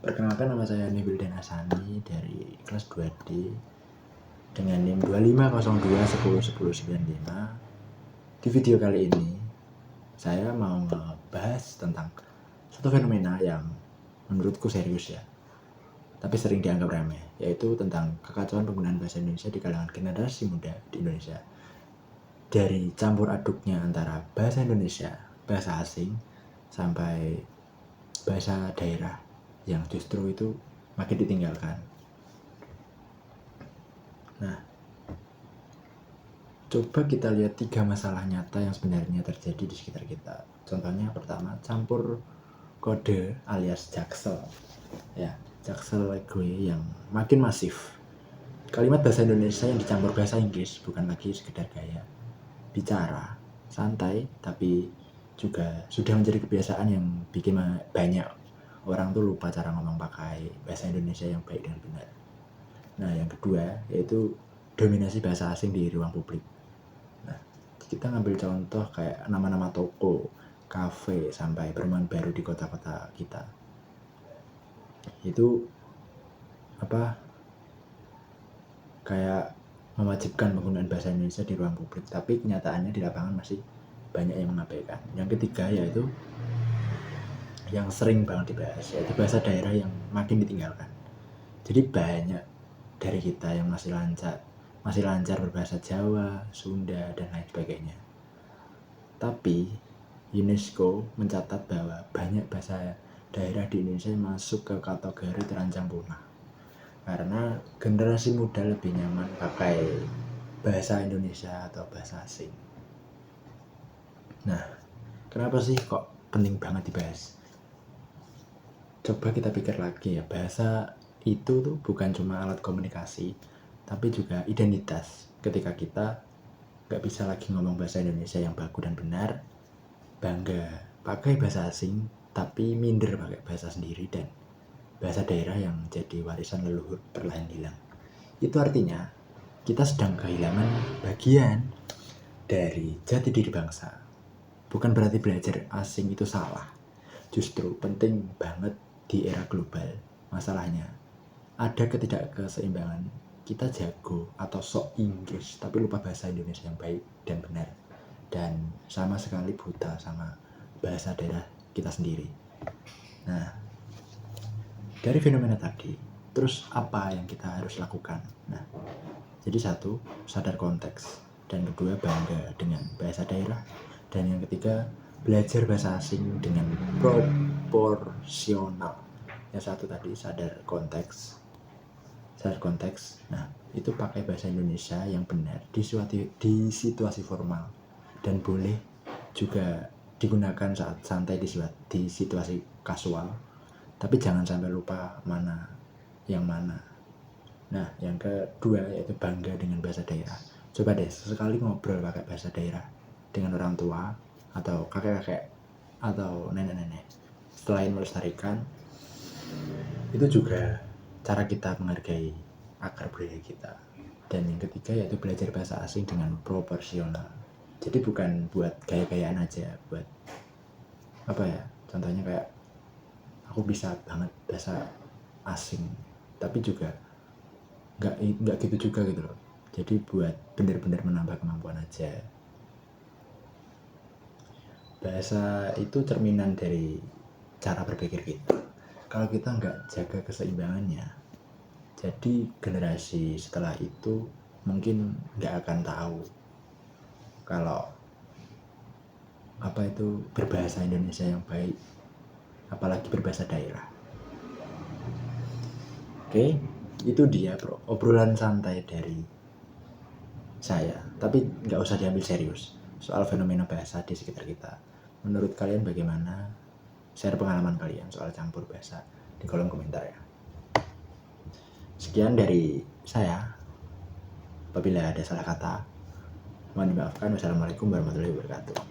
Perkenalkan, nama saya Nibildan Asani dari kelas 2D dengan NIM 2502101095. Di video kali ini saya mau ngebahas tentang satu fenomena yang menurutku serius ya, tapi sering dianggap remeh, yaitu tentang kekacauan penggunaan bahasa Indonesia di kalangan generasi muda di Indonesia. Dari campur aduknya antara bahasa Indonesia, bahasa asing, sampai bahasa daerah yang justru itu makin ditinggalkan. Nah, coba kita lihat 3 masalah nyata yang sebenarnya terjadi di sekitar kita. Contohnya pertama, campur kode alias jaksel. Ya, jaksel gue yang makin masif. Kalimat bahasa Indonesia yang dicampur bahasa Inggris bukan lagi sekedar gaya bicara santai, tapi juga sudah menjadi kebiasaan yang bikin banyak orang tuh lupa cara ngomong pakai bahasa Indonesia yang baik dan benar. Nah, yang kedua yaitu dominasi bahasa asing di ruang publik. Nah, kita ngambil contoh kayak nama-nama toko, kafe, sampai perumahan baru di kota-kota kita. Itu kayak mewajibkan penggunaan bahasa Indonesia di ruang publik, tapi kenyataannya di lapangan masih banyak yang mengabaikan. Yang ketiga yaitu yang sering banget dibahas, yaitu bahasa daerah yang makin ditinggalkan. Jadi banyak dari kita yang masih lancar berbahasa Jawa, Sunda, dan lain sebagainya. Tapi UNESCO mencatat bahwa banyak bahasa daerah di Indonesia yang masuk ke kategori terancam punah karena generasi muda lebih nyaman pakai bahasa Indonesia atau bahasa asing. Nah, kenapa sih kok penting banget dibahas? Coba kita pikir lagi ya, bahasa itu tuh bukan cuma alat komunikasi, tapi juga identitas. Ketika kita gak bisa lagi ngomong bahasa Indonesia yang baku dan benar, bangga pakai bahasa asing, tapi minder pakai bahasa sendiri dan bahasa daerah yang jadi warisan leluhur perlahan hilang. Itu artinya kita sedang kehilangan bagian dari jati diri bangsa. Bukan berarti belajar asing itu salah, justru penting banget di era global. Masalahnya ada ketidakkeseimbangan. Kita jago atau sok Inggris tapi lupa bahasa Indonesia yang baik dan benar, dan sama sekali buta sama bahasa daerah kita sendiri. Nah, dari fenomena tadi, terus apa yang kita harus lakukan? Nah, jadi satu, sadar konteks, dan kedua, bangga dengan bahasa daerah, dan yang ketiga, belajar bahasa asing dengan proporsional. Yang satu tadi sadar konteks. Nah, itu pakai bahasa Indonesia yang benar di situasi formal, dan boleh juga digunakan saat santai di situasi kasual, tapi jangan sampai lupa mana yang mana. Nah, yang kedua yaitu bangga dengan bahasa daerah. Coba deh sesekali ngobrol pakai bahasa daerah dengan orang tua atau kakek-kakek atau nenek-nenek. Selain melestarikan, itu juga cara kita menghargai akar budaya kita. Dan yang ketiga yaitu belajar bahasa asing dengan proporsional. Jadi bukan buat gaya-gayaan aja, buat contohnya kayak aku bisa banget bahasa asing, tapi juga nggak gitu juga gitu loh. Jadi buat benar-benar menambah kemampuan aja. Bahasa itu cerminan dari cara berpikir kita. Kalau kita nggak jaga keseimbangannya, jadi generasi setelah itu mungkin nggak akan tahu kalau itu berbahasa Indonesia yang baik, apalagi berbahasa daerah. Oke, itu dia obrolan santai dari saya, tapi nggak usah diambil serius soal fenomena bahasa di sekitar kita. Menurut kalian bagaimana? Share pengalaman kalian soal campur bahasa di kolom komentar ya. Sekian dari saya. Apabila ada salah kata, mohon dimaafkan. Wassalamualaikum warahmatullahi wabarakatuh.